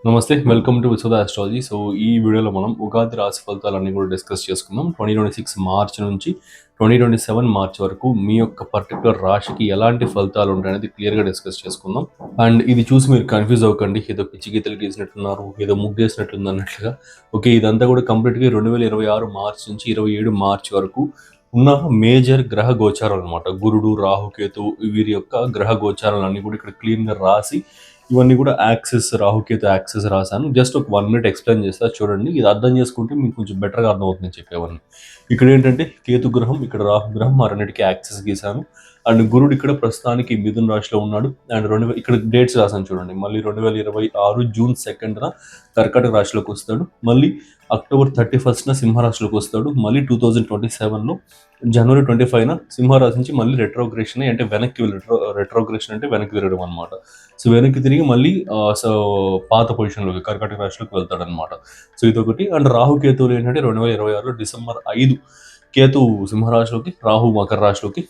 నమస్తే. Welcome to Vishwada astrology. So, ఈ వీడియోలో మనం ఉగాది రాశి ఫలితాలన్నీ కూడా డిస్కస్ చేసుకుందాం. 2026 మార్చ్ నుంచి 2027 మార్చ్ వరకు మీ యొక్క పర్టిక్యులర్ రాశికి ఎలాంటి ఫలితాలు ఉంటాయనేది క్లియర్‌గా డిస్కస్ చేసుకుందాం. అండ్ ఇది చూసి మీరు కన్‌ఫ్యూజ్ అవ్వకండి. ఏదో పిచ్చి గీతలు గీసినట్టున్నారు, ఏదో ముగ్గేసినట్టుంది అన్నట్లుగా. ఓకే. ఇదంతా కూడా కంప్లీట్‌గా 2026 మార్చ్ నుంచి 27 మార్చ్ వరకు ఉన్న మేజర్ గ్రహ గోచారాలనమాట. గురుడు, రాహు, కేతువు వీరి యొక్క గ్రహ గోచారాలన్నీ కూడా ఇక్కడ క్లీన్‌గా రాసి ఇవన్నీ కూడా యాక్సెస్ రాహుకేతు యాక్సెస్ రాశాను. జస్ట్ ఒక 1 మినిట్ ఎక్స్‌ప్లెయిన్ చేస్తా చూడండి. ఇది అర్థం చేసుకుంటే మీకు కొంచెం బెటర్‌గా అర్థమవుతుంది నేను చెప్పేవన్నీ. ఇక్కడేంటంటే కేతు గ్రహం, ఇక్కడ రాహు గ్రహం ఆ రెండిటికి యాక్సెస్ గీశాను. అండ్ గురుడు ఇక్కడ ప్రస్తుతానికి మిథున రాశిలో ఉన్నాడు. అండ్ ఇక్కడ డేట్స్ రాశాను చూడండి. మళ్ళీ 2026 జూన్ 2న కర్కాటక రాశిలోకి వస్తాడు. మళ్ళీ అక్టోబర్ 31న సింహరాశిలోకి వస్తాడు. మళ్ళీ 2027లో జనవరి 25న సింహరాశి నుంచి మళ్ళీ రెట్రోగ్రేషన్ అంటే వెనక్కి రెట్రోగ్రేషన్ అంటే వెనక్కి తిరగడం అనమాట. సో వెనక్కి తిరిగి మళ్ళీ సో పాత పొజిషన్లోకి కర్కాటక రాశిలోకి వెళ్తాడనమాట. సో ఇదొకటి. అండ్ రాహు కేతువులు ఏంటంటే 2026లో డిసెంబర్ 5 కేతు సింహరాశిలోకి, రాహు మకర రాశిలోకి,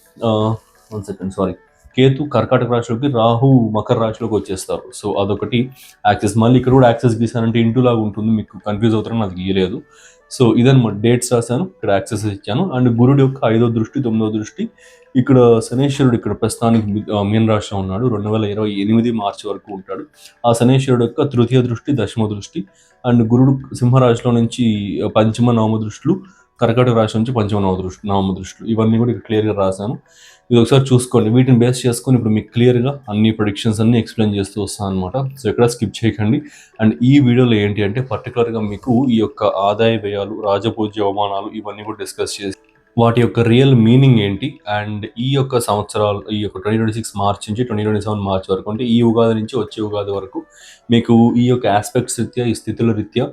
1 సెకండ్ సారీ, కేతు కర్కాటక రాశిలోకి, రాహు మకర రాశిలోకి వచ్చేస్తారు. సో అదొకటి యాక్సెస్. మళ్ళీ ఇక్కడ కూడా యాక్సెస్ గీసానంటే ఇంటూ లాగా ఉంటుంది, మీకు కన్ఫ్యూజ్ అవుతారని నాకు గీయలేదు. సో ఇదన్నమాట, డేట్స్ రాశాను, ఇక్కడ యాక్సెస్ ఇచ్చాను. అండ్ గురుడు యొక్క 5వ దృష్టి, 9వ దృష్టి, ఇక్కడ శనేశ్వరుడు ఇక్కడ ప్రస్తుతానికి మీన రాశిలో ఉన్నాడు. 2028 మార్చి వరకు ఉంటాడు. ఆ శనేశ్వరుడు యొక్క తృతీయ దృష్టి, దశమ దృష్టి, అండ్ గురుడు సింహరాశిలో నుంచి పంచమ నవమ దృష్టిలు, కర్కాటక రాశి నుంచి పంచమ నవమ దృష్టిలు, ఇవన్నీ కూడా ఇక్కడ క్లియర్గా రాశాను. ఇది ఒకసారి చూసుకోండి. వీటిని బేస్ చేసుకొని ఇప్పుడు మీకు క్లియర్గా అన్ని ప్రొడిక్షన్స్ అన్ని ఎక్స్ప్లెయిన్ చేస్తూ వస్తాను అనమాట. సో ఎక్కడ స్కిప్ చేయకండి. అండ్ ఈ వీడియోలో ఏంటి అంటే పర్టికులర్గా మీకు ఈ యొక్క ఆదాయ వ్యయాలు, రాజపూజ్య అవమానాలు ఇవన్నీ కూడా డిస్కస్ చేసి వాటి యొక్క రియల్ మీనింగ్ ఏంటి, అండ్ ఈ యొక్క సంవత్సరాలు, ఈ యొక్క 2026 మార్చ్ నుంచి 2027 మార్చ్ వరకు, అంటే ఈ ఉగాది నుంచి వచ్చే ఉగాది వరకు మీకు ఈ యొక్క ఆస్పెక్ట్స్ రీత్యా, ఈ స్థితుల రీత్యా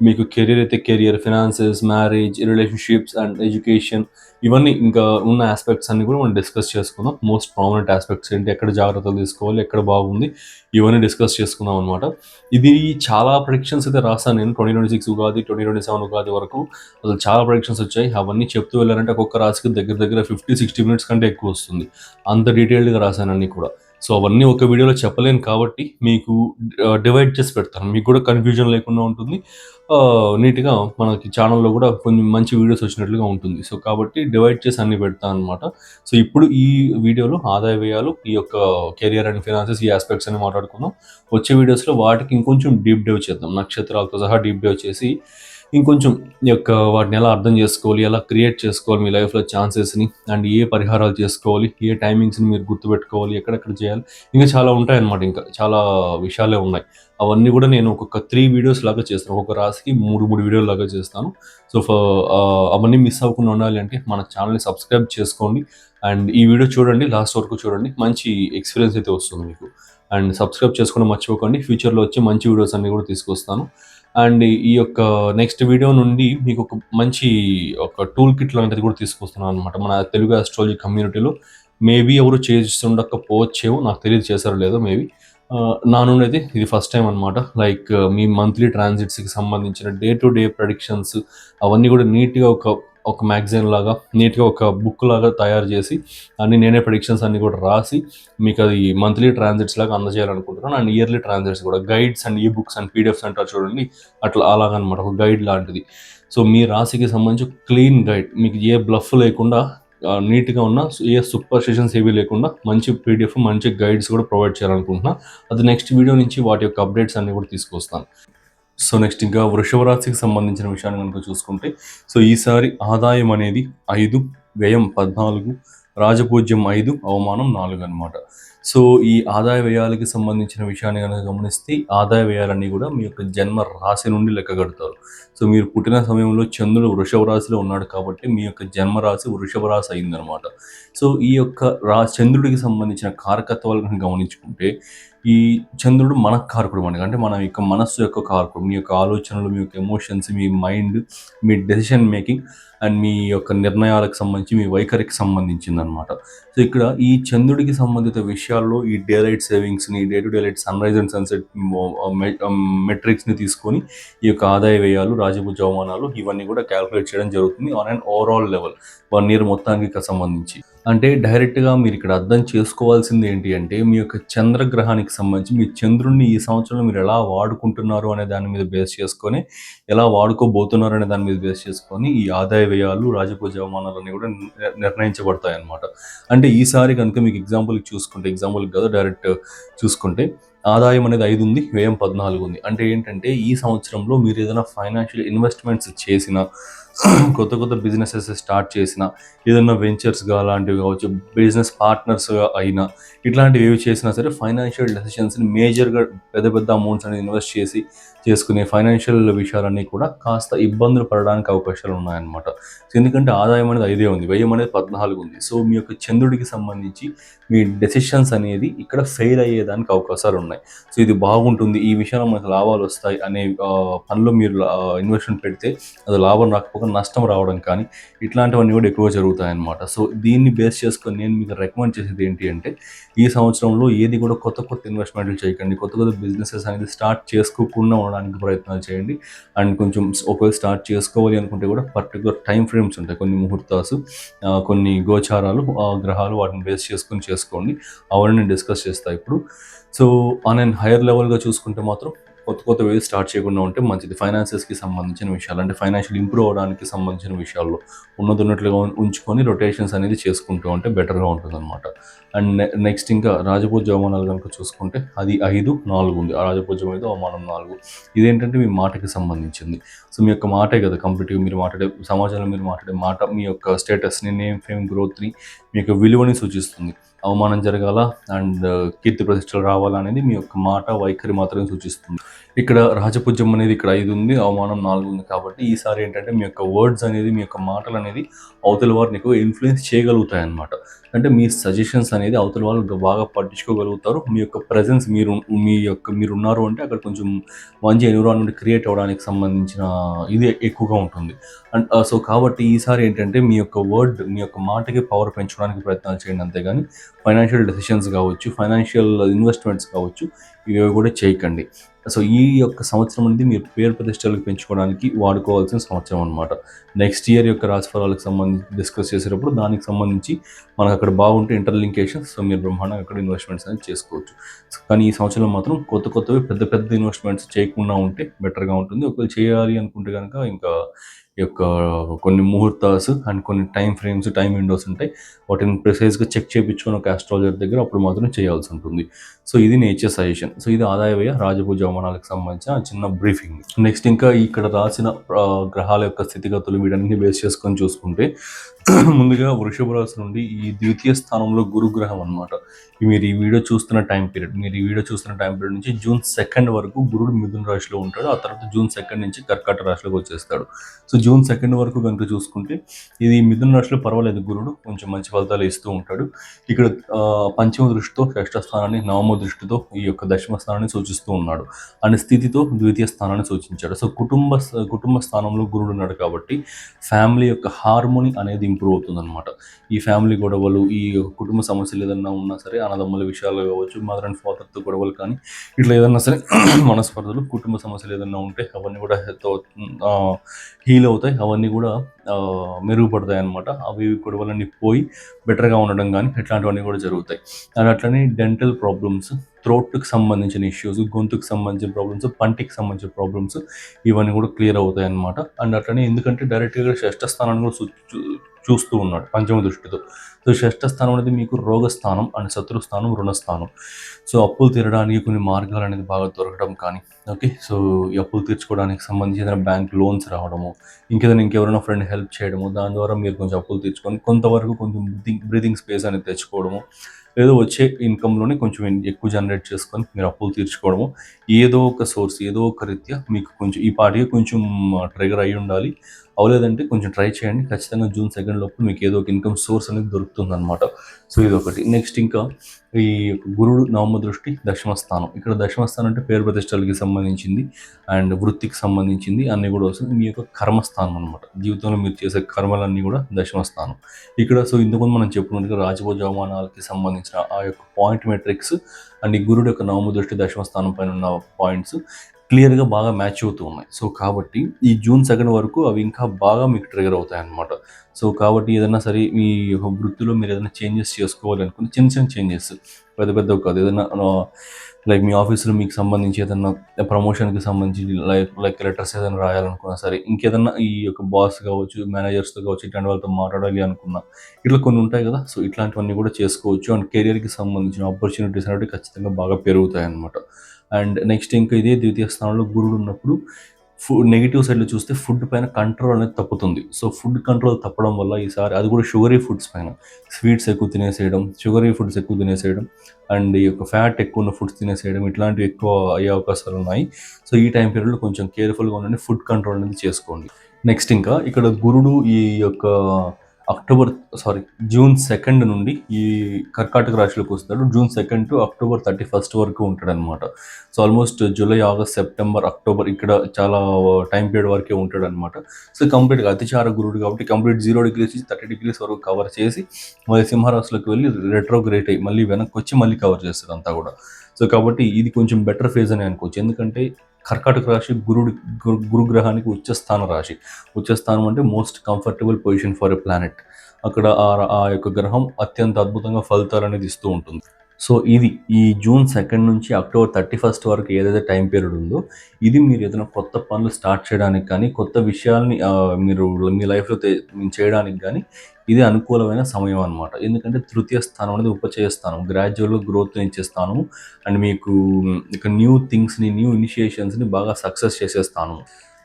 మీకు కెరీర్ అయితే career, finances, marriage, relationships and education, ఇవన్నీ ఇంకా ఉన్న ఆస్పెక్ట్స్ అన్ని కూడా మనం డిస్కస్ చేసుకుందాం. మోస్ట్ ప్రామినెంట్ ఆస్పెక్ట్స్ ఏంటి, ఎక్కడ జాగ్రత్తలు తీసుకోవాలి, ఎక్కడ బాగుంది, ఇవన్నీ డిస్కస్ చేసుకుందాం అనమాట. ఇది చాలా ప్రిడిక్షన్స్ అయితే రాసాను నేను 2026 ఉగాది, 2027 ఉగాది వరకు. అసలు చాలా ప్రొడిక్షన్స్ వచ్చాయి. అవన్నీ చెప్తూ వెళ్ళారంటే ఒక్కొక్క రాశికి దగ్గర దగ్గర 50-60 మినిట్స్ కంటే ఎక్కువ వస్తుంది. అంత డీటెయిల్డ్గా రాశాను అన్నీ కూడా. సో అవన్నీ ఒక వీడియోలో చెప్పలేను కాబట్టి మీకు డివైడ్ చేసి పెడతాను, మీకు కూడా కన్ఫ్యూజన్ లేకుండా ఉంటుంది. నీట్గా మనకి ఛానల్లో కూడా కొన్ని మంచి వీడియోస్ వచ్చినట్లుగా ఉంటుంది. సో కాబట్టి డివైడ్ చేసి అన్ని పెడతాను అనమాట. సో ఇప్పుడు ఈ వీడియోలో ఆదాయ వ్యయాలు, ఈ యొక్క కెరియర్ అండ్ ఫినాన్సెస్, ఈ ఆస్పెక్ట్స్ అన్ని మాట్లాడుకుందాం. వచ్చే వీడియోస్లో వాటికి ఇంకొంచెం డీప్ డైవ్ చేద్దాం, నక్షత్రాలతో సహా డీప్ డైవ్ చేసి ఇంకొంచెం ఈ యొక్క వాటిని ఎలా అర్థం చేసుకోవాలి, ఎలా క్రియేట్ చేసుకోవాలి మీ లైఫ్లో ఛాన్సెస్ని, అండ్ ఏ పరిహారాలు చేసుకోవాలి, ఏ టైమింగ్స్ని మీరు గుర్తుపెట్టుకోవాలి, ఎక్కడెక్కడ చేయాలి, ఇంకా చాలా ఉంటాయన్నమాట. ఇంకా చాలా విషయాలే ఉన్నాయి. అవన్నీ కూడా నేను ఒక్కొక్క 3 వీడియోస్ లాగా చేస్తాను. ఒక్కొక్క రాశికి 3 వీడియోలు లాగా చేస్తాను. సో అవన్నీ మిస్ అవ్వకుండా ఉండాలి అంటే మన ఛానల్ని సబ్స్క్రైబ్ చేసుకోండి. అండ్ ఈ వీడియో చూడండి, లాస్ట్ వరకు చూడండి, మంచి ఎక్స్పీరియన్స్ అయితే వస్తుంది మీకు. అండ్ సబ్స్క్రైబ్ చేసుకోవడం మర్చిపోకండి. ఫ్యూచర్లో వచ్చే మంచి వీడియోస్ అన్ని కూడా తీసుకొస్తాను. అండ్ ఈ యొక్క నెక్స్ట్ వీడియో నుండి మీకు ఒక టూల్ కిట్ లాంటిది కూడా తీసుకొస్తున్నాను అనమాట. మన తెలుగు ఆస్ట్రాలజీ కమ్యూనిటీలో మేబీ ఎవరు చేస్తుండకపోవచ్చేమో, నాకు తెలియదు చేశారో లేదో మేబీ. నా నుండి అయితే ఇది ఫస్ట్ టైం అనమాట. లైక్ మీ మంత్లీ ట్రాన్సిట్స్కి సంబంధించిన డే టు డే ప్రెడిక్షన్స్ అవన్నీ కూడా నీట్గా ఒక మ్యాగజైన్ లాగా, నీట్గా ఒక బుక్ లాగా తయారు చేసి అన్ని నేనే ప్రెడిక్షన్స్ అన్ని కూడా రాసి మీకు అది మంత్లీ ట్రాన్సిట్స్ లాగా అందజేయాలనుకుంటున్నాను. అండ్ ఇయర్లీ ట్రాన్సిట్స్ కూడా, గైడ్స్ అండ్ ఈ బుక్స్ అండ్ పీడిఎఫ్స్ అంటారు చూడండి, అట్లా అలాగనమాట, ఒక గైడ్ లాంటిది. సో మీ రాశికి సంబంధించి క్లీన్ గైడ్, మీకు ఏ బ్లఫ్ లేకుండా నీట్గా ఉన్న, ఏ సూపర్ స్టిషన్స్ ఏవి లేకుండా మంచి పీడిఎఫ్, మంచి గైడ్స్ కూడా ప్రొవైడ్ చేయాలనుకుంటున్నా. అది నెక్స్ట్ వీడియో నుంచి వాటి యొక్క అప్డేట్స్ అన్ని కూడా తీసుకొస్తాను. సో నెక్స్ట్ ఇంకా వృషభ రాశికి సంబంధించిన విషయాన్ని కనుక చూసుకుంటే, సో ఈసారి ఆదాయం అనేది 5, వ్యయం 14, రాజపూజ్యం 5, అవమానం 4 అనమాట. సో ఈ ఆదాయ వ్యయాలకి సంబంధించిన విషయాన్ని కనుక గమనిస్తే, ఆదాయ వ్యయాలన్నీ కూడా మీ యొక్క జన్మ రాశి నుండి లెక్క కడతారు. సో మీరు పుట్టిన సమయంలో చంద్రుడు వృషభ రాశిలో ఉన్నాడు కాబట్టి మీ యొక్క జన్మ రాశి వృషభ రాశి అయిందనమాట. సో ఈ యొక్క చంద్రుడికి సంబంధించిన కారకత్వాలను గమనించుకుంటే, ఈ చంద్రుడు మనఃకారకుడు మనకి, అంటే మన యొక్క మనస్సు యొక్క కారకుడు. మీ యొక్క ఆలోచనలు, మీ యొక్క ఎమోషన్స్, మీ మైండ్, మీ డెసిషన్ మేకింగ్ అండ్ మీ యొక్క నిర్ణయాలకు సంబంధించి, మీ వైఖరికి సంబంధించిందనమాట. సో ఇక్కడ ఈ చంద్రుడికి సంబంధిత విషయాల్లో ఈ డే లైట్ సేవింగ్స్ని, day to daylight sunrise and sunset మెట్రిక్స్ని తీసుకొని ఈ యొక్క ఆదాయ వ్యయాలు, రాజపూజ అవమానాలు ఇవన్నీ కూడా క్యాలిక్యులేట్ చేయడం జరుగుతుంది on and overall level 1 year మొత్తానికి సంబంధించి. అంటే డైరెక్ట్గా మీరు ఇక్కడ అర్థం చేసుకోవాల్సింది ఏంటి అంటే, మీ యొక్క చంద్రగ్రహానికి సంబంధించి మీ చంద్రుడిని ఈ సంవత్సరంలో మీరు ఎలా వాడుకుంటున్నారు అనే దాని మీద బేస్ చేసుకొని, ఎలా వాడుకోబోతున్నారు అనే దాని మీద బేస్ చేసుకొని ఈ ఆదాయ వ్యయాలు, రాజపూజ అవమానాలన్నీ కూడా నిర్ణయించబడతాయి అన్నమాట. అంటే ఈసారి కనుక మీకు ఎగ్జాంపుల్కి కదా డైరెక్ట్ చూసుకుంటే, ఆదాయం అనేది 5 ఉంది, వ్యయం 14 ఉంది. అంటే ఏంటంటే ఈ సంవత్సరంలో మీరు ఏదైనా ఫైనాన్షియల్ ఇన్వెస్ట్మెంట్స్ చేసినా, కొత్త బిజినెసెస్ స్టార్ట్ చేసిన, ఏదైనా వెంచర్స్గా అలాంటివి కావచ్చు, బిజినెస్ పార్ట్నర్స్గా అయినా, ఇట్లాంటివి ఏవి చేసినా సరే ఫైనాన్షియల్ డెసిషన్స్ని మేజర్గా పెద్ద అమౌంట్స్ అనేది ఇన్వెస్ట్ చేసుకునే ఫైనాన్షియల్ విషయాలన్నీ కూడా కాస్త ఇబ్బందులు పడడానికి అవకాశాలు ఉన్నాయన్నమాట. సో ఎందుకంటే ఆదాయం అనేది 5 ఉంది, వ్యయం అనేది 14 ఉంది. సో మీ యొక్క చంద్రుడికి సంబంధించి మీ డెసిషన్స్ అనేది ఇక్కడ ఫెయిల్ అయ్యేదానికి అవకాశాలు ఉన్నాయి. సో ఇది బాగుంటుంది, ఈ విషయంలో మనకు లాభాలు వస్తాయి అనే పనిలో మీరు ఇన్వెస్ట్మెంట్ పెడితే అది లాభం రాకపోతే నష్టం రావడం కానీ ఇట్లాంటివన్నీ కూడా ఎక్కువ జరుగుతాయన్నమాట. సో దీన్ని బేస్ చేసుకొని నేను మీకు రికమెండ్ చేసేది ఏంటి అంటే, ఈ సంవత్సరంలో ఏది కూడా కొత్త ఇన్వెస్ట్మెంట్లు చేయకండి, కొత్త బిజినెసెస్ అనేది స్టార్ట్ చేసుకోకుండా ఉండడానికి ప్రయత్నాలు చేయండి. అండ్ కొంచెం ఒకవేళ స్టార్ట్ చేసుకోవాలి అనుకుంటే కూడా పర్టికులర్ టైం ఫ్రేమ్స్ ఉంటాయి, కొన్ని ముహూర్తాలు, కొన్ని గోచారాలు, గ్రహాలు, వాటిని బేస్ చేసుకొని చేసుకోండి. అవన్నీ నేను డిస్కస్ చేస్తాను ఇప్పుడు. సో ఆన్ అండ్ హైయర్ లెవెల్గా చూసుకుంటే మాత్రం కొత్తవి స్టార్ట్ చేయకుండా ఉంటే మంచిది. ఫైనాన్సెస్కి సంబంధించిన విషయాలు, అంటే ఫైనాన్షియల్ ఇంప్రూవ్ అవడానికి సంబంధించిన విషయాల్లో ఉన్నట్టుగా ఉంచుకొని రొటేషన్స్ అనేది చేసుకుంటూ ఉంటే బెటర్గా ఉంటుందన్నమాట. అండ్ నెక్స్ట్ ఇంకా రాజపూజ అవమానాలు కనుక చూసుకుంటే అది 5, 4 ఉంది. ఆ రాజపూజ్యం మీద అవమానం 4. ఇదేంటంటే మీ మాటకి సంబంధించింది. సో మీ యొక్క మాటే కదా కంప్లీట్గా మీరు మాట్లాడే సమాజంలో మీరు మాట్లాడే మాట మీ యొక్క స్టేటస్ని, నేమ్, ఫేమ్, గ్రోత్ని, మీ యొక్క విలువని సూచిస్తుంది. అవమానం జరగాల అండ్ కీర్తి ప్రతిష్టలు రావాలా అనేది మీ యొక్క మాట, వైఖరి మాత్రమే సూచిస్తుంది. ఇక్కడ రాజపూజ్యం అనేది ఇక్కడ 5 ఉంది, అవమానం 4 ఉంది. కాబట్టి ఈసారి ఏంటంటే మీ యొక్క వర్డ్స్ అనేది, మీ యొక్క మాటలు అనేది అవతల వారిని ఎక్కువ ఇన్ఫ్లుయెన్స్ చేయగలుగుతాయి అన్నమాట. అంటే మీ సజెషన్స్ అనేది అవతల వాళ్ళు బాగా పట్టించుకోగలుగుతారు. మీ యొక్క ప్రెజెన్స్, మీరున్నారు అంటే అక్కడ కొంచెం మంచి ఎన్విరాన్మెంట్ క్రియేట్ అవ్వడానికి సంబంధించిన ఇది ఎక్కువగా ఉంటుంది. అండ్ సో కాబట్టి ఈసారి ఏంటంటే మీ యొక్క మాటకి పవర్ పెంచుకోవడానికి ప్రయత్నాలు చేయండి, అంతేగాని ఫైనాన్షియల్ డెసిషన్స్ కావచ్చు, ఫైనాన్షియల్ ఇన్వెస్ట్మెంట్స్ కావచ్చు, ఇవి కూడా చేయకండి. సో ఈ యొక్క సంవత్సరం అనేది మీరు పేరు ప్రతిష్టలకు పెంచుకోవడానికి వాడుకోవాల్సిన సంవత్సరం అనమాట. నెక్స్ట్ ఇయర్ యొక్క రాశిఫలాలకు సంబంధించి డిస్కస్ చేసేటప్పుడు దానికి సంబంధించి మనకు అక్కడ బాగుంటే ఇంటర్లింకేషన్స్, సో మీరు బ్రహ్మాండంగా అక్కడ ఇన్వెస్ట్మెంట్స్ అనేది చేసుకోవచ్చు. కానీ ఈ సంవత్సరంలో మాత్రం కొత్తవి పెద్ద ఇన్వెస్ట్మెంట్స్ చేయకుండా ఉంటే బెటర్గా ఉంటుంది. ఒకవేళ చేయాలి అనుకుంటే కనుక ఇంకా ఈ యొక్క కొన్ని ముహూర్తాస్ అండ్ కొన్ని టైం ఫ్రేమ్స్, టైం విండోస్ ఉంటాయి. వాటిని ప్రిసైజ్గా చెక్ చేయించుకొని ఒక ఆస్ట్రాలజర్ దగ్గర అప్పుడు మాత్రం చేయాల్సి ఉంటుంది. సో ఇది నేచర్ సజెషన్. సో ఇది ఆదాయ వ్యయ, రాజపూజ అవమానాలకు సంబంధించిన చిన్న బ్రీఫింగ్. నెక్స్ట్ ఇంకా ఇక్కడ రాసిన గ్రహాల యొక్క స్థితిగతులు వీటన్నిటిని బేస్ చేసుకొని చూసుకుంటే, ముందుగా వృషభ రాశి నుండి ఈ ద్వితీయ స్థానంలో గురుగ్రహం అనమాట. మీరు ఈ వీడియో చూస్తున్న టైం పీరియడ్ నుంచి జూన్ 2 వరకు గురుడు మిథున రాశిలో ఉంటాడు. ఆ తర్వాత జూన్ 2 నుంచి కర్కాటక రాశిలోకి వచ్చేస్తాడు. సో జూన్ 2 వరకు కనుక చూసుకుంటే ఇది మిథున రాశిలో పర్వాలేదు, గురుడు కొంచెం మంచి ఫలితాలు ఇస్తూ ఉంటాడు. ఇక్కడ పంచమ దృష్టితో షష్ఠ స్థానాన్ని, నవమ దృష్టితో ఈ యొక్క దశమ స్థానాన్ని సూచిస్తూ ఉన్నాడు. అనే స్థితితో ద్వితీయ స్థానాన్ని సూచించాడు. సో కుటుంబ స్థానంలో గురుడు ఉన్నాడు కాబట్టి ఫ్యామిలీ యొక్క హార్మోని అనేది ఇంప్రూవ్ అవుతుంది అనమాట. ఈ ఫ్యామిలీ గొడవలు, ఈ కుటుంబ సమస్యలు ఏదన్నా ఉన్నా సరే, అన్నదమ్ముల విషయాలు కావచ్చు, మదర్ అండ్ ఫాదర్తో గొడవలు కానీ ఇట్లా ఏదన్నా సరే మనస్పర్ధలు, కుటుంబ సమస్యలు ఏదన్నా ఉంటే అవన్నీ కూడా హీల్ అవుతాయి, అవన్నీ కూడా మెరుగుపడతాయి అన్నమాట. అవి గొడవలన్నీ పోయి బెటర్గా ఉండడం కానీ ఇట్లాంటివన్నీ కూడా జరుగుతాయి. అండ్ అట్లనే డెంటల్ ప్రాబ్లమ్స్, థ్రోట్కి సంబంధించిన ఇష్యూస్, గొంతుకు సంబంధించిన ప్రాబ్లమ్స్, పంటికి సంబంధించిన ప్రాబ్లమ్స్ ఇవన్నీ కూడా క్లియర్ అవుతాయి అన్నమాట. అండ్ అట్లనే ఎందుకంటే డైరెక్ట్గా షష్ఠ స్థానాన్ని కూడా చూస్తూ ఉన్నాడు పంచమ దృష్టితో. సో షష్ఠ స్థానం అనేది మీకు రోగస్థానం అండ్ శత్రుస్థానం, రుణస్థానం. సో అప్పులు తీరడానికి కొన్ని మార్గాలు అనేది బాగా దొరకడం కానీ, ఓకే, సో ఈ అప్పులు తీర్చుకోవడానికి సంబంధించి ఏదైనా బ్యాంక్ లోన్స్ రావడము, ఇంకెవరైనా ఫ్రెండ్ హెల్ప్ చేయడము, దాని ద్వారా మీరు కొంచెం అప్పులు తీర్చుకొని కొంతవరకు కొంచెం బ్రీతింగ్ స్పేస్ అనేది తెచ్చుకోవడము, ఏదో వచ్చే ఇన్కంలోనే కొంచెం ఎక్కువ జనరేట్ చేసుకొని మీరు అప్పులు తీర్చుకోవడము, ఏదో ఒక సోర్స్, ఏదో ఒక రీత్యా మీకు కొంచెం ఈ పాటికి కొంచెం ట్రిగర్ అయ్యి ఉండాలి. అవ్వలేదంటే కొంచెం ట్రై చేయండి. ఖచ్చితంగా జూన్ 2 లోపు మీకు ఏదో ఒక ఇన్కమ్ సోర్స్ అనేది దొరుకుతుందనమాట. సో ఇదొకటి. నెక్స్ట్ ఇంకా ఈ గురుడు నవమ దృష్టి దశమ స్థానం. ఇక్కడ దశమ స్థానం అంటే పేరు ప్రతిష్టలకి సంబంధించింది అండ్ వృత్తికి సంబంధించింది అన్నీ కూడా వస్తుంది. మీ యొక్క కర్మస్థానం అనమాట. జీవితంలో మీరు చేసే కర్మలన్నీ కూడా దశమ స్థానం. ఇక్కడ సో ఇంతకుముందు మనం చెప్పుకున్నట్టుగా రాజభోజ అవమానాలకి సంబంధించిన ఆ యొక్క పాయింట్ మెట్రిక్స్ అండ్ ఈ గురుడు యొక్క నవమ దృష్టి దశమ స్థానం పైన ఉన్న పాయింట్స్ క్లియర్గా బాగా మ్యాచ్ అవుతూ ఉన్నాయి. సో కాబట్టి ఈ జూన్ 2 వరకు అవి ఇంకా బాగా మీకు ట్రిగర్ అవుతాయి అన్నమాట. సో కాబట్టి ఏదైనా సరే మీ యొక్క వృత్తిలో మీరు ఏదైనా చేంజెస్ చేసుకోవాలి అనుకుని చిన్న చిన్న చేంజెస్, పెద్ద పెద్దవి కాదు. ఏదైనా లైక్ మీ ఆఫీస్లో మీకు సంబంధించి ఏదైనా ప్రమోషన్కి సంబంధించి లైక్ లెటర్స్ ఏదైనా రాయాలనుకున్నా సరే, ఇంకేదన్నా ఈ యొక్క బాస్ కావచ్చు, మేనేజర్స్తో కావచ్చు, ఇట్లాంటి వాళ్ళతో మాట్లాడాలి అనుకున్నా, ఇట్లా కొన్ని ఉంటాయి కదా. సో ఇట్లాంటివన్నీ కూడా చేసుకోవచ్చు. అండ్ కెరియర్కి సంబంధించిన ఆపర్చునిటీస్ అనేవి ఖచ్చితంగా బాగా పెరుగుతాయి అన్నమాట. అండ్ నెక్స్ట్ ఇంకా ఇదే ద్వితీయ స్థానంలో గురుడు ఉన్నప్పుడు నెగిటివ్ సైడ్లో చూస్తే ఫుడ్ పైన కంట్రోల్ అనేది తప్పుతుంది. సో ఫుడ్ కంట్రోల్ తప్పడం వల్ల ఈసారి అది కూడా షుగరీ ఫుడ్స్ పైన, స్వీట్స్ ఎక్కువ తినేసేయడం, షుగరీ ఫుడ్స్ ఎక్కువ తినేసేయడం అండ్ ఈ యొక్క ఫ్యాట్ ఎక్కువ ఉన్న ఫుడ్స్ తినేసేయడం ఇట్లాంటివి ఎక్కువ అయ్యే అవకాశాలు ఉన్నాయి. సో ఈ టైం పీరియడ్లో కొంచెం కేర్ఫుల్గా ఉండండి, ఫుడ్ కంట్రోల్ అనేది చేసుకోండి. నెక్స్ట్ ఇంకా ఇక్కడ గురుడు ఈ యొక్క జూన్ 2 నుండి ఈ కర్కాటక రాశిలోకి వస్తాడు. జూన్ 2 టు అక్టోబర్ 31 వరకు ఉంటాడనమాట. So almost July, August, September, October ఇక్కడ చాలా టైం పీరియడ్ వరకే ఉంటాడనమాట. సో కంప్లీట్గా అతిచార గురుడు కాబట్టి కంప్లీట్ 0 degrees నుంచి 30 degrees వరకు కవర్ చేసి మళ్ళీ సింహరాశిలోకి వెళ్ళి రెట్రోగ్రేట్ అయ్యి మళ్ళీ వెనక్కి వచ్చి మళ్ళీ కవర్ చేస్తారు అంతా కూడా. సో కాబట్టి ఇది కొంచెం బెటర్ ఫేజ్ అని అనుకోవచ్చు. ఎందుకంటే కర్కాటక రాశి గురుగ్రహానికి ఉచ్చస్థాన రాశి. ఉచ్చస్థానం అంటే most comfortable position for a planet. అక్కడ ఆ యొక్క గ్రహం అత్యంత అద్భుతంగా ఫలితాలు అనేది ఇస్తూ ఉంటుంది. సో ఇది ఈ జూన్ 2 నుంచి అక్టోబర్ 31 వరకు ఏదైతే టైం పీరియడ్ ఉందో, ఇది మీరు ఏదైనా కొత్త పనులు స్టార్ట్ చేయడానికి కానీ, కొత్త విషయాల్ని మీరు మీ లైఫ్లో చేయడానికి కానీ ఇది అనుకూలమైన సమయం అనమాట. ఎందుకంటే తృతీయ స్థానం అనేది ఉపచయ స్థానం, గ్రాడ్యువల్గా గ్రోత్ ఇచ్చే స్థానం అండ్ మీకు ఇక న్యూ థింగ్స్ని, న్యూ ఇనిషియేషన్స్ని బాగా సక్సెస్ చేసే స్థానం.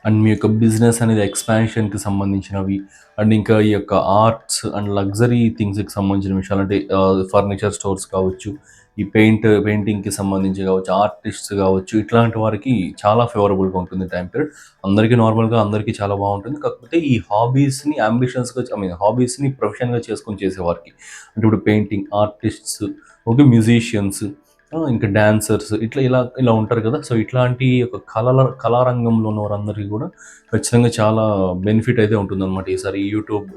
అండ్ మీ యొక్క బిజినెస్ అనేది ఎక్స్పాన్షన్కి సంబంధించినవి అండ్ ఇంకా ఈ యొక్క ఆర్ట్స్ అండ్ లగ్జరీ థింగ్స్కి సంబంధించిన విషయాలు అంటే ఫర్నిచర్ స్టోర్స్ కావచ్చు, ఈ పెయింటింగ్కి సంబంధించి కావచ్చు, ఆర్టిస్ట్స్ కావచ్చు, ఇట్లాంటి వారికి చాలా ఫేవరబుల్గా ఉంటుంది టైం పీరియడ్. అందరికీ నార్మల్గా అందరికీ చాలా బాగుంటుంది. కాకపోతే ఈ హాబీస్ని హాబీస్ని ప్రొఫెషన్గా చేసుకొని చేసేవారికి అంటే ఇప్పుడు పెయింటింగ్ ఆర్టిస్ట్స్, ఓకే, మ్యూజిషియన్స్, ఇంకా డాన్సర్స్ ఇలా ఉంటారు కదా. సో ఇట్లాంటి ఒక కళారంగంలో ఉన్న వారందరికీ కూడా ఖచ్చితంగా చాలా బెనిఫిట్ అయితే ఉంటుందన్నమాట. ఈసారి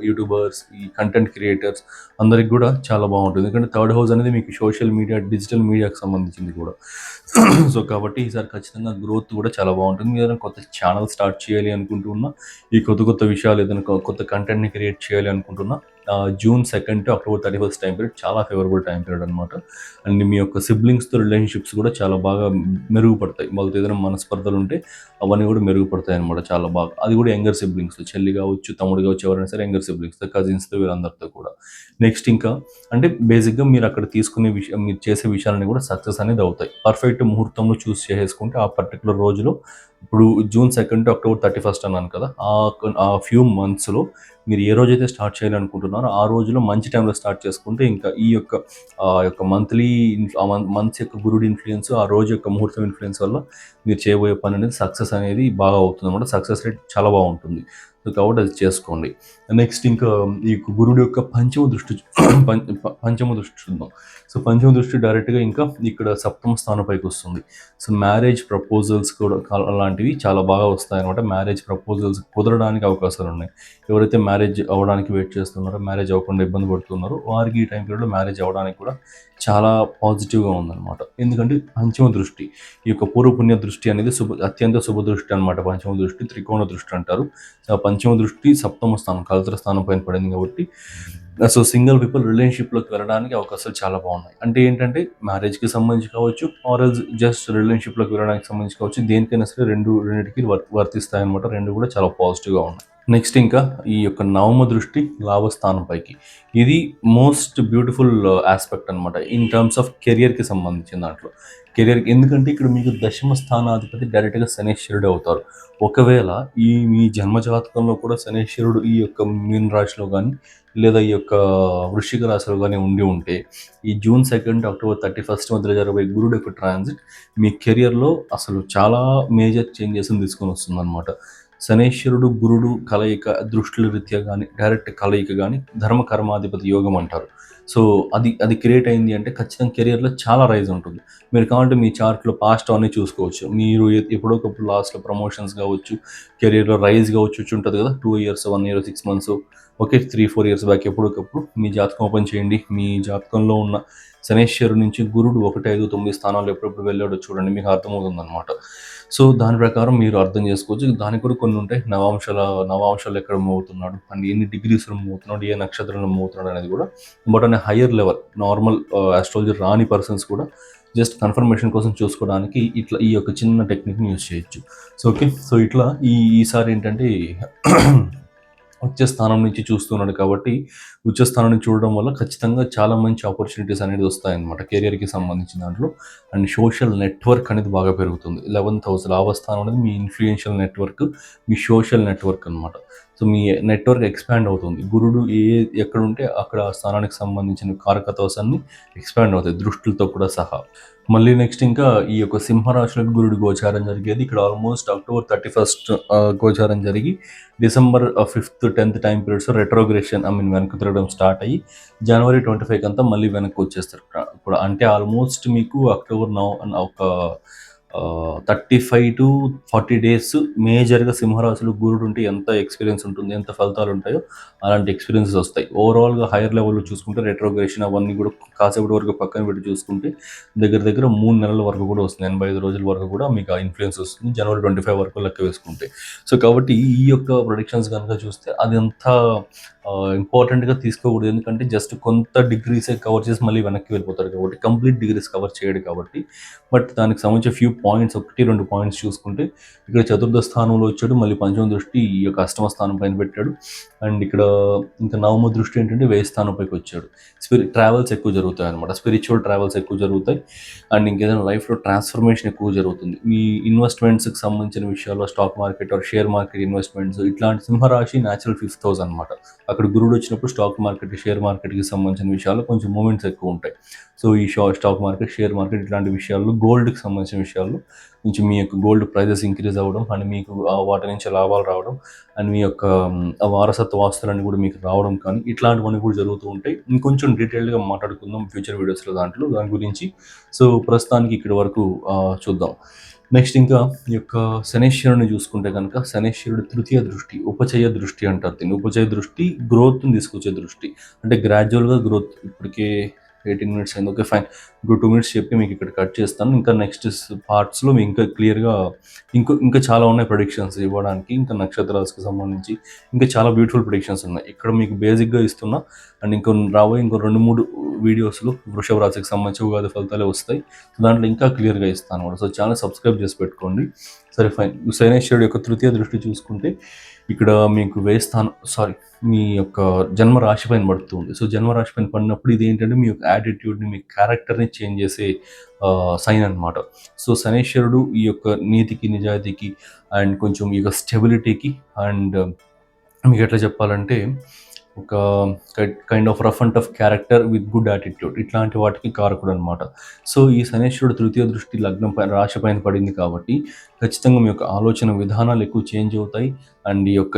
యూట్యూబర్స్, ఈ కంటెంట్ క్రియేటర్స్ అందరికి కూడా చాలా బాగుంటుంది. ఎందుకంటే థర్డ్ హౌస్ అనేది మీకు సోషల్ మీడియా, డిజిటల్ మీడియాకి సంబంధించింది కూడా. సో కాబట్టి ఈసారి ఖచ్చితంగా గ్రోత్ కూడా చాలా బాగుంటుంది. మీరు ఏదైనా కొత్త ఛానల్ స్టార్ట్ చేయాలి అనుకుంటున్నా, ఈ కొత్త విషయాలు ఏదైనా కొత్త కంటెంట్ని క్రియేట్ చేయాలి అనుకుంటున్నా, June 2 to October 31 time period చాలా ఫేవరబుల్ టైం పీరియడ్ అనమాట. అండ్ మీ యొక్క సిబ్లింగ్స్తో రిలేషన్షిప్స్ కూడా చాలా బాగా మెరుగుపడతాయి. వాళ్ళతో ఏదైనా మనస్పర్ధలు ఉంటే అవన్నీ కూడా మెరుగుపడతాయి అనమాట చాలా బాగా. అది కూడా యంగర్ సిబ్లింగ్స్, చెల్లి కావచ్చు, తమ్ముడు కావచ్చు, ఎవరైనా సరే యంగర్ సిబ్లింగ్స్తో, కజిన్స్తో, వీళ్ళందరితో కూడా. నెక్స్ట్ ఇంకా అంటే బేసిక్గా మీరు అక్కడ తీసుకునే విషయం, మీరు చేసే విషయాలన్నీ కూడా సక్సెస్ అనేది అవుతాయి. పర్ఫెక్ట్ ముహూర్తంలో చూస్ చేసేసుకుంటే ఆ పర్టికులర్ రోజులో, ఇప్పుడు జూన్ 2 టు అక్టోబర్ 31 అన్నాను కదా, ఆ ఫ్యూ మంత్స్లో మీరు ఏ రోజైతే స్టార్ట్ చేయాలనుకుంటున్నారో ఆ రోజులో మంచి టైంలో స్టార్ట్ చేసుకుంటే ఇంకా ఈ యొక్క మంత్స్ యొక్క గురుడు ఇన్ఫ్లుయెన్స్, ఆ రోజు యొక్క ముహూర్తం ఇన్ఫ్లుయెన్స్ వల్ల మీరు చేయబోయే పని అనేది సక్సెస్ అనేది బాగా అవుతుంది అనమాట. సక్సెస్ రేట్ చాలా బాగుంటుంది. సో కాబట్టి అది చేసుకోండి. నెక్స్ట్ ఇంకా ఈ గురుడు యొక్క పంచమ దృష్టి చూద్దాం. సో పంచమ దృష్టి డైరెక్ట్గా ఇంకా ఇక్కడ సప్తమ స్థానంపైకి వస్తుంది. సో మ్యారేజ్ ప్రపోజల్స్ కూడా అలాంటివి చాలా బాగా వస్తాయి అనమాట. మ్యారేజ్ ప్రపోజల్స్ కుదరడానికి అవకాశాలు ఉన్నాయి. ఎవరైతే మ్యారేజ్ అవ్వడానికి వెయిట్ చేస్తున్నారో, మ్యారేజ్ అవ్వకుండా ఇబ్బంది పడుతున్నారో వారికి ఈ టైం పీరియడ్లో మ్యారేజ్ అవ్వడానికి కూడా చాలా పాజిటివ్గా ఉందన్నమాట. ఎందుకంటే పంచమ దృష్టి, ఈ యొక్క పూర్వపుణ్య దృష్టి అనేది అత్యంత శుభ దృష్టి అనమాట. పంచమ దృష్టి త్రికోణ దృష్టి అంటారు. సో పంచమ దృష్టి సప్తమ స్థానం, కలత్ర స్థానం పైన పడింది కాబట్టి సో సింగిల్ పీపుల్ రిలేషన్షిప్లోకి వెళ్ళడానికి అవకాశాలు చాలా బాగున్నాయి. అంటే ఏంటంటే మ్యారేజ్కి సంబంధించి కావచ్చు, ఆర్ఎల్స్ జస్ట్ రిలేషన్షిప్లోకి వెళ్ళడానికి సంబంధించి కావచ్చు, దేనికైనా సరే రెండింటికి వర్తిస్తాయి అనమాట. రెండు కూడా చాలా పాజిటివ్గా ఉన్నాయి. నెక్స్ట్ ఇంకా ఈ యొక్క నవమ దృష్టి లాభస్థానం పైకి, ఇది మోస్ట్ బ్యూటిఫుల్ ఆస్పెక్ట్ అనమాట ఇన్ టర్మ్స్ ఆఫ్ కెరియర్కి సంబంధించిన దాంట్లో. ఎందుకంటే ఇక్కడ మీకు దశమ స్థానాధిపతి డైరెక్ట్గా శనేశ్వరుడు అవుతారు. ఒకవేళ మీ జన్మజాతకంలో కూడా శనేశ్వరుడు ఈ యొక్క మీన రాశిలో కానీ లేదా ఈ యొక్క వృశ్చిక రాశిలో కానీ ఉండి ఉంటే, ఈ జూన్ 2 అక్టోబర్ 31 మధ్యలో జరగబోయే గురుడు యొక్క ట్రాన్సిట్ మీ కెరియర్లో అసలు చాలా మేజర్ చేంజెస్ని తీసుకొని వస్తుంది అనమాట. శనేశ్వరుడు గురుడు కలయిక దృష్టిల రీత్యా కానీ డైరెక్ట్ కలయిక కానీ ధర్మ కర్మాధిపతి యోగం అంటారు. సో అది అది క్రియేట్ అయింది అంటే ఖచ్చితంగా కెరియర్లో చాలా రైజ్ ఉంటుంది. మీరు కావాలంటే మీ చార్ట్లో పాస్ట్ అన్నీ చూసుకోవచ్చు. మీరు ఎప్పుడోకప్పుడు లాస్ట్లో ప్రమోషన్స్ కావచ్చు, కెరియర్లో రైజ్ కావచ్చు వచ్చి ఉంటుంది కదా, 2 years, 1 year, 6 months, okay, 3-4 years back ఎప్పుడోకప్పుడు మీ జాతకం ఓపెన్ చేయండి. మీ జాతకంలో ఉన్న శనేశ్వరుడు నుంచి గురుడు 1, 5, 9 స్థానాలు ఎప్పుడెప్పుడు వెళ్ళాడో చూడండి, మీకు అర్థమవుతుంది అనమాట. సో దాని ప్రకారం మీరు అర్థం చేసుకోవచ్చు. దానికి కూడా కొన్ని ఉంటాయి. నవాంశాలు ఎక్కడ మూవ్ అవుతున్నాడు అండ్ ఎన్ని డిగ్రీస్లో మూవ్ అవుతున్నాడు, ఏ నక్షత్రంలో మూవ్ అవుతున్నాడు అనేది కూడా. బట్ అనే హయ్యర్ లెవెల్ నార్మల్ ఆస్ట్రాలజీ రాని పర్సన్స్ కూడా జస్ట్ కన్ఫర్మేషన్ కోసం చూసుకోవడానికి ఇట్లా ఈ యొక్క చిన్న టెక్నిక్ని యూజ్ చేయొచ్చు. సో ఓకే, సో ఇట్లా ఈసారి ఏంటంటే ఉచ్చ స్థానం నుంచి చూస్తున్నాడు కాబట్టి ఉచ్చ స్థానం నుంచి చూడడం వల్ల ఖచ్చితంగా చాలా మంచి ఆపర్చునిటీస్ అనేది వస్తాయన్నమాట కెరియర్కి సంబంధించిన దాంట్లో. అండ్ సోషల్ నెట్వర్క్ అనేది బాగా పెరుగుతుంది. 11th హౌస్ లాభస్థానం అనేది మీ ఇన్ఫ్లుయెన్షియల్ నెట్వర్క్, మీ సోషల్ నెట్వర్క్ అనమాట. సో మీ నెట్వర్క్ ఎక్స్పాండ్ అవుతుంది. గురుడు ఎక్కడ ఉంటే అక్కడ ఆ స్థానానికి సంబంధించిన కారకత్వాస్ అన్ని ఎక్స్పాండ్ అవుతాయి దృష్టిలతో కూడా సహా. మళ్ళీ నెక్స్ట్ ఇంకా ఈ యొక్క సింహరాశిలోకి గురుడు గోచారం జరిగేది ఇక్కడ ఆల్మోస్ట్ October 31st గోచారం జరిగి December 5th 10th time periods రెట్రోగ్రెషన్ వెనక్కి తిరగడం స్టార్ట్ అయ్యి January 25 అంతా మళ్ళీ వెనక్కి వచ్చేస్తారు ఇప్పుడు. అంటే ఆల్మోస్ట్ మీకు అక్టోబర్ ఒక 35 to 40 days మేజర్గా సింహరాశిలో గురుడు ఉంటే ఎంత ఎక్స్పీరియన్స్ ఉంటుంది, ఎంత ఫలితాలు ఉంటాయో అలాంటి ఎక్స్పీరియన్సెస్ వస్తాయి. ఓవరాల్గా హైయర్ లెవెల్లో చూసుకుంటే రెట్రోగ్రేషన్ అవన్నీ కూడా కాసేపటి వరకు పక్కన పెట్టి చూసుకుంటే దగ్గర 3 నెలల వరకు కూడా వస్తుంది. 85 రోజుల వరకు కూడా మీకు ఆ ఇన్ఫ్లుయెన్స్ వస్తుంది, January 25 వరకు లెక్క వేసుకుంటే. సో కాబట్టి ఈ యొక్క ప్రొడిక్షన్స్ కనుక చూస్తే అది అంతా ఇంపార్టెంట్గా తీసుకోకూడదు. ఎందుకంటే జస్ట్ కొంత డిగ్రీసే కవర్ చేసి మళ్ళీ వెనక్కి వెళ్ళిపోతారు కాబట్టి కంప్లీట్ డిగ్రీస్ కవర్ చేయడు కాబట్టి. బట్ దానికి సంబంధించిన ఫ్యూ పాయింట్స్, 1-2 పాయింట్స్ చూసుకుంటే ఇక్కడ చతుర్థ స్థానంలో వచ్చాడు, మళ్ళీ పంచమ దృష్టి ఈ యొక్క అష్టమ స్థానం పైన పెట్టాడు. అండ్ ఇక్కడ ఇంకా నవమ దృష్టి ఏంటంటే 1000 స్థానం పైకి వచ్చాడు. ట్రావెల్స్ ఎక్కువ జరుగుతాయి అనమాట, స్పిరిచువల్ ట్రావెల్స్ ఎక్కువ జరుగుతాయి. అండ్ ఇంకేదైనా లైఫ్లో ట్రాన్స్ఫర్మేషన్ ఎక్కువ జరుగుతుంది. మీ ఇన్వెస్ట్మెంట్స్కి సంబంధించిన విషయాల్లో stock market or share market investments ఇట్లాంటి సింహరాశి న్యాచురల్ 5th హౌస్ అనమాట. అక్కడ గురుడు వచ్చినప్పుడు స్టాక్ మార్కెట్, షేర్ మార్కెట్కి సంబంధించిన విషయాల్లో కొంచెం మూమెంట్స్ ఎక్కువ ఉంటాయి. సో ఈ స్టాక్ మార్కెట్, షేర్ మార్కెట్ ఇట్లాంటి విషయాల్లో, గోల్డ్కి సంబంధించిన విషయాల్లో కొంచెం మీ యొక్క గోల్డ్ ప్రైజెస్ ఇంక్రీజ్ అవ్వడం అండ్ మీకు వాటి నుంచి లాభాలు రావడం అండ్ మీ యొక్క వారసత్వ ఆస్తులన్నీ కూడా మీకు రావడం కానీ ఇట్లాంటివన్నీ కూడా జరుగుతూ ఉంటాయి. ఇంకొంచెం డీటెయిల్డ్గా మాట్లాడుకుందాం ఫ్యూచర్ వీడియోస్లో దాని గురించి. సో ప్రస్తుతానికి ఇక్కడి వరకు చూద్దాం. నెక్స్ట్ ఇంకా ఈ యొక్క శనేశ్వరుని చూసుకుంటే కనుక శనేశ్వరుడు తృతీయ దృష్టి, ఉపచయ దృష్టి అంటారు దీన్ని. ఉపచయ దృష్టి గ్రోత్ని తీసుకొచ్చే దృష్టి, అంటే గ్రాడ్యువల్గా గ్రోత్. ఇప్పటికే 18 minutes అయింది, ఓకే ఫైన్. ఇంకో 2 minutes చెప్పి మీకు ఇక్కడ కట్ చేస్తాను. ఇంకా నెక్స్ట్ పార్ట్స్లో మీకు ఇంకా క్లియర్గా ఇంకా చాలా ఉన్నాయి ప్రొడిక్షన్స్ ఇవ్వడానికి. ఇంకా నక్షత్రాలకు సంబంధించి ఇంకా చాలా బ్యూటిఫుల్ ప్రొడిక్షన్స్ ఉన్నాయి. ఇక్కడ మీకు బేసిక్గా ఇస్తున్నా అండ్ రాబోయే ఇంకో 2-3 వీడియోస్లో వృషభ రాశికి సంబంధించి ఉగాది ఫలితాలే వస్తాయి. దాంట్లో ఇంకా క్లియర్గా ఇస్తాను కూడా. సో ఛానల్ సబ్స్క్రైబ్ చేసి పెట్టుకోండి. సరే ఫైన్. శనేశ్వరుడు యొక్క తృతీయ దృష్టి చూసుకుంటే ఇక్కడ మీకు మీ యొక్క జన్మ రాశి పైన పడుతుంది. సో జన్మ రాశి పైన పడినప్పుడు ఇది ఏంటంటే మీ యొక్క యాటిట్యూడ్ని, మీ క్యారెక్టర్ని చేంజ్ చేసే సైన్ అనమాట. సో శనేశ్వరుడు ఈ యొక్క నీతికి, నిజాయితీకి అండ్ కొంచెం ఈ యొక్క స్టెబిలిటీకి అండ్ మీకు ఎట్లా చెప్పాలంటే ఒక kind of rough and tough character with good attitude ఇట్లాంటి వాటికి కారకుడు అనమాట. సో ఈ శనేశ్వరుడు తృతీయ దృష్టి లగ్నం పైన, రాశి పైన పడింది కాబట్టి ఖచ్చితంగా మీ యొక్క ఆలోచన విధానాలు ఎక్కువ చేంజ్ అవుతాయి అండ్ ఈ యొక్క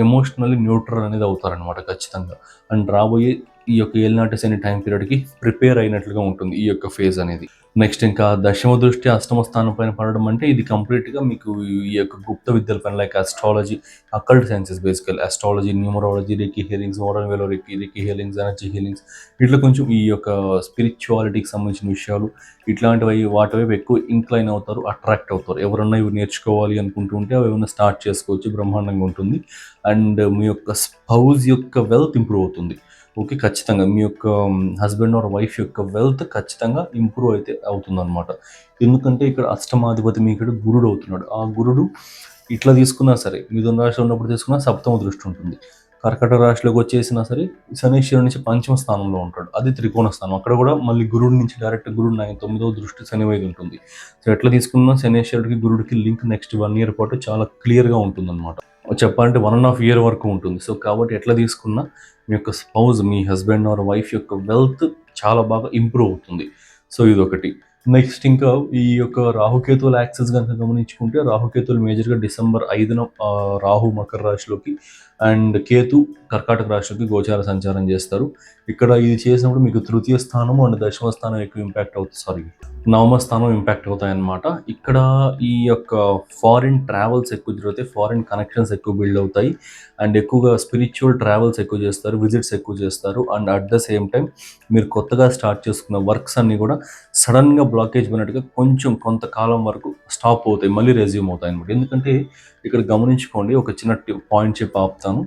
ఎమోషనల్లీ న్యూట్రల్ అనేది అవుతారనమాట ఖచ్చితంగా. అండ్ రాబోయే ఈ యొక్క ఏలినాటి శని టైం పీరియడ్కి ప్రిపేర్ అయినట్లుగా ఉంటుంది ఈ యొక్క ఫేజ్ అనేది. నెక్స్ట్ ఇంకా దశమ దృష్టి అష్టమ స్థానం పైన పడడం అంటే ఇది కంప్లీట్గా మీకు ఈ యొక్క గుప్త విద్యల పైన, లైక్ ఆస్ట్రాలజీ, అకల్ట్ సైన్సెస్, బేసికల్ ఆస్ట్రాలజీ, న్యూమరాలజీ, రేకి హీలింగ్స్, మోడర్న్ వేలో రేకి హీలింగ్స్, ఎనర్జీ హీలింగ్స్, ఇట్లా కొంచెం ఈ యొక్క స్పిరిచువాలిటీకి సంబంధించిన విషయాలు ఇట్లాంటివి వాటి వైపు ఎక్కువ ఇంక్లైన్ అవుతారు, అట్రాక్ట్ అవుతారు. ఎవరన్నా ఇవి నేర్చుకోవాలి అనుకుంటూ ఉంటే అవి ఏమైనా స్టార్ట్ చేసుకోవచ్చు, బ్రహ్మాండంగా ఉంటుంది. అండ్ మీ యొక్క స్పౌజ్ యొక్క వెల్త్ ఇంప్రూవ్ అవుతుంది. ఓకే, ఖచ్చితంగా మీ యొక్క హస్బెండ్ ఆర్ వైఫ్ యొక్క వెల్త్ ఖచ్చితంగా ఇంప్రూవ్ అయితే అవుతుందన్నమాట. ఎందుకంటే ఇక్కడ అష్టమాధిపతి మీ ఇక్కడ గురుడు అవుతున్నాడు. ఆ గురుడు ఇట్లా తీసుకున్నా సరే, మిథున రాశిలో ఉన్నప్పుడు తీసుకున్నా సప్తమ దృష్టి ఉంటుంది. కర్కట రాశిలోకి వచ్చేసినా సరే శనీశ్వరుడు నుంచి పంచమ స్థానంలో ఉంటాడు, అది త్రికోణ స్థానం. అక్కడ కూడా మళ్ళీ గురుడు నుంచి డైరెక్ట్ గురుడు 9వ దృష్టి శని వైపు ఉంటుంది. సో ఎట్లా తీసుకున్నా శనీశ్వరుడికి గురుడికి లింక్ నెక్స్ట్ 1 year పాటు చాలా క్లియర్గా ఉంటుందన్నమాట. చెప్పాలంటే 1.5 year వరకు ఉంటుంది. సో కాబట్టి ఎట్లా తీసుకున్నా మీ యొక్క spouse, me husband or wife యొక్క వెల్త్ చాలా బాగా ఇంప్రూవ్ అవుతుంది. సో ఇదొకటి. నెక్స్ట్ ఇంకా ఈ యొక్క రాహుకేతువుల యాక్సెస్ కనుక గమనించుకుంటే రాహుకేతువులు మేజర్గా డిసెంబర్ 5న రాహు మకర రాశిలోకి అండ్ కేతు కర్కాటక రాశిలోకి గోచార సంచారం చేస్తారు. ఇక్కడ ఇది చేసినప్పుడు మీకు తృతీయ స్థానము అండ్ దశమ స్థానం ఎక్కువ ఇంపాక్ట్ అవుతుంది, సారీ నవమ స్థానం ఇంపాక్ట్ అవుతాయన్నమాట. ఇక్కడ ఈ యొక్క ఫారిన్ ట్రావెల్స్ ఎక్కువ జరుగుతాయి, ఫారిన్ కనెక్షన్స్ ఎక్కువ బిల్డ్ అవుతాయి అండ్ ఎక్కువగా స్పిరిచువల్ ట్రావెల్స్ ఎక్కువ చేస్తారు, విజిట్స్ ఎక్కువ చేస్తారు and at the same time మీరు కొత్తగా స్టార్ట్ చేసుకున్న వర్క్స్ అన్నీ కూడా సడన్గా బ్లాకేజ్ అయినట్టుగా కొంతకాలం వరకు స్టాప్ అవుతాయి, మళ్ళీ రెజ్యూమ్ అవుతాయి అనమాట. ఎందుకంటే ఇక్కడ గమనించుకోండి, ఒక చిన్న పాయింట్ చెప్పి ఆపుతాను.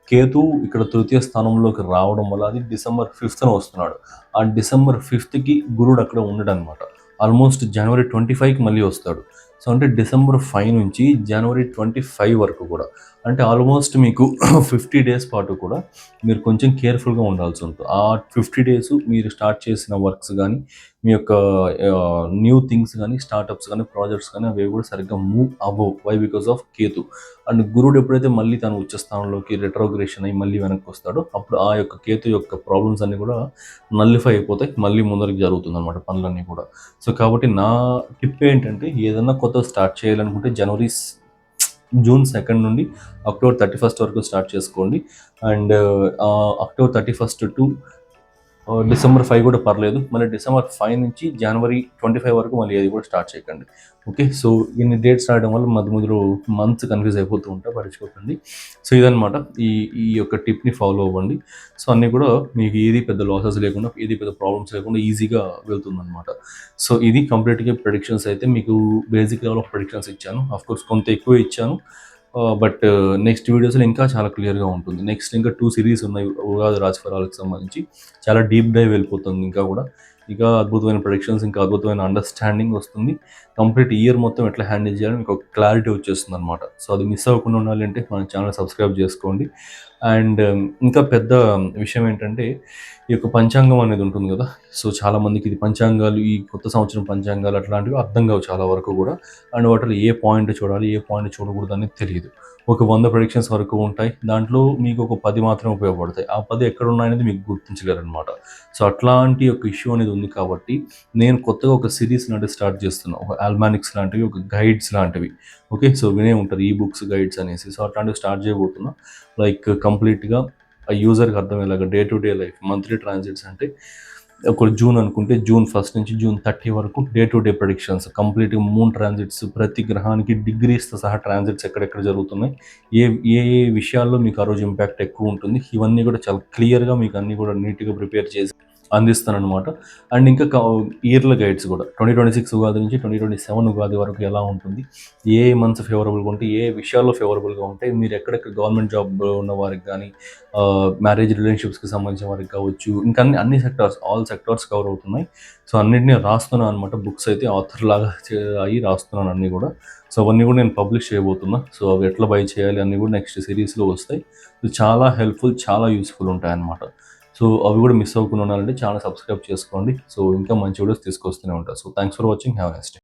కేతు ఇక్కడ తృతీయ స్థానంలోకి రావడం వల్ల అది డిసెంబర్ 5న వస్తున్నాడు. ఆ డిసెంబర్ 5కి గురుడు అక్కడ ఉండడు అనమాట. ఆల్మోస్ట్ జనవరి 25కి మళ్ళీ వస్తాడు. సో అంటే డిసెంబర్ 5 నుంచి జనవరి 25 వరకు కూడా, అంటే ఆల్మోస్ట్ మీకు 50 డేస్ పాటు కూడా మీరు కొంచెం కేర్ఫుల్గా ఉండాల్సి ఉంటుంది. ఆ 50 డేస్ మీరు స్టార్ట్ చేసిన వర్క్స్ కానీ, మీ యొక్క న్యూ థింగ్స్ కానీ, స్టార్టప్స్ కానీ, ప్రాజెక్ట్స్ కానీ అవి కూడా సరిగ్గా మూవ్ అవ్వవు. Why? Because of Ketu. And గురుడు ఎప్పుడైతే మళ్ళీ తన ఉచ్చస్థానంలోకి రెట్రోగ్రేషన్ అయ్యి మళ్ళీ వెనక్కి వస్తాడో అప్పుడు ఆ యొక్క కేతు యొక్క ప్రాబ్లమ్స్ అన్నీ కూడా నల్లిఫై అయిపోతాయి, మళ్ళీ ముందరికి జరుగుతుంది అనమాట పనులన్నీ కూడా. సో కాబట్టి నా టిప్ ఏంటంటే, ఏదన్నా కొత్తగా స్టార్ట్ చేయాలనుకుంటే జూన్ 2 నుండి అక్టోబర్ 31 వరకు స్టార్ట్ చేసుకోండి. అండ్ అక్టోబర్ 31 టు డిసెంబర్ 5 కూడా పర్లేదు. మళ్ళీ డిసెంబర్ 5 నుంచి జనవరి 25 వరకు మళ్ళీ అది కూడా స్టార్ట్ చేయకండి. ఓకే, సో ఇన్ని డేట్స్ రాయడం వల్ల మధ్య మంత్స్ కన్ఫ్యూజ్ అయిపోతూ ఉంటా, పట్టించుకోకండి. సో ఇదనమాట, ఈ ఈ యొక్క టిప్ని ఫాలో అవ్వండి. సో అన్నీ కూడా మీకు ఏది పెద్ద లాసెస్ లేకుండా, ఏది పెద్ద ప్రాబ్లమ్స్ లేకుండా ఈజీగా వెళ్తుందన్నమాట. సో ఇది కంప్లీట్గా ప్రెడిక్షన్స్. అయితే మీకు బేసిక్ లెవెల్ ఆఫ్ ప్రెడిక్షన్స్ ఇచ్చాను, ఆఫ్కోర్స్ కొంత ఎక్కువ ఇచ్చాను. బట్ నెక్స్ట్ వీడియోస్లో ఇంకా చాలా క్లియర్గా ఉంటుంది. నెక్స్ట్ ఇంకా 2 సిరీస్ ఉన్నాయి ఉగాది రాశిఫలాలకు సంబంధించి, చాలా డీప్ డైవ్ వెళ్ళిపోతుంది. ఇంకా అద్భుతమైన ప్రొడిక్షన్స్, ఇంకా అద్భుతమైన అండర్స్టాండింగ్ వస్తుంది. కంప్లీట్ ఇయర్ మొత్తం ఎట్లా హ్యాండిల్ చేయాలని మీకు ఒక క్లారిటీ వచ్చేస్తుంది అనమాట. సో అది మిస్ అవ్వకుండా ఉండాలంటే మన ఛానల్ సబ్స్క్రైబ్ చేసుకోండి. అండ్ ఇంకా పెద్ద విషయం ఏంటంటే, ఈ యొక్క పంచాంగం అనేది ఉంటుంది కదా. సో చాలామందికి ఇది పంచాంగాలు, ఈ కొత్త సంవత్సరం పంచాంగాలు అట్లాంటివి అర్థం కావు చాలా వరకు కూడా. అండ్ వాటిలో ఏ పాయింట్ చూడాలి, ఏ పాయింట్ చూడకూడదు అనేది తెలియదు. ఒక 100 ప్రెడిక్షన్స్ వరకు ఉంటాయి, దాంట్లో మీకు ఒక 10 మాత్రమే ఉపయోగపడతాయి. ఆ 10 ఎక్కడ ఉన్నాయనేది మీకు గుర్తించలేరనమాట. సో అట్లాంటి ఒక ఇష్యూ అనేది ఉంది కాబట్టి నేను కొత్తగా ఒక సిరీస్ లాంటివి స్టార్ట్ చేస్తున్నాను, ఒక ఆల్మానిక్స్ లాంటివి, ఒక గైడ్స్ లాంటివి. ఓకే, సో వినే ఉంటారు ఈ బుక్స్ గైడ్స్ అనేసి. సో అట్లాంటివి స్టార్ట్ చేయబోతున్నా. లైక్ కంప్లీట్గా ఆ యూజర్కి అర్థమయ్యేలాగా day to day life, monthly transits అంటే ఒక జూన్ అనుకుంటే జూన్ 1 నుంచి జూన్ 30 వరకు డే టు డే ప్రెడిక్షన్స్, కంప్లీట్గా మూన్ ట్రాన్సిట్స్, ప్రతి గ్రహానికి డిగ్రీస్తో సహా ట్రాన్సిట్స్ ఎక్కడెక్కడ జరుగుతున్నాయి, ఏ ఏ ఏ విషయాల్లో మీకు ఆ రోజు ఇంపాక్ట్ ఎక్కువ ఉంటుంది, ఇవన్నీ కూడా చాలా క్లియర్గా మీకు అన్నీ కూడా నీట్గా ప్రిపేర్ చేసి అందిస్తానన్నమాట. అండ్ ఇంకా ఇయర్ల గైడ్స్ కూడా 2026 ఉగాది నుంచి 2027 ఉగాది వరకు ఎలా ఉంటుంది, ఏ మంత్స్ ఫేవరబుల్గా ఉంటాయి, ఏ విషయాల్లో ఫేవరబుల్గా ఉంటాయి, మీరు ఎక్కడెక్కడ గవర్నమెంట్ జాబ్ ఉన్న వారికి కానీ, మ్యారేజ్ రిలేషన్షిప్స్కి సంబంధించిన వారికి కావచ్చు, ఇంకా అన్ని సెక్టార్స్, ఆల్ సెక్టార్స్ కవర్ అవుతున్నాయి. సో అన్నింటినీ రాస్తున్నాను అనమాట. బుక్స్ అయితే ఆథర్ లాగా అయ్యి రాస్తున్నాను అన్నీ కూడా. సో అవన్నీ కూడా నేను పబ్లిష్ చేయబోతున్నా. సో అవి ఎట్లా బై చేయాలి అన్నీ కూడా నెక్స్ట్ సిరీస్లో వస్తాయి. సో చాలా హెల్ప్ఫుల్, చాలా యూస్ఫుల్ ఉంటాయి అన్నమాట. సో అవి కూడా మిస్ అవ్వకుండా ఉండాలంటే ఛానల్ సబ్స్క్రైబ్ చేసుకోండి. సో ఇంకా మంచి వీడియోస్ తీసుకొస్తూనే ఉంటాను. So thanks for watching. Have a nice day.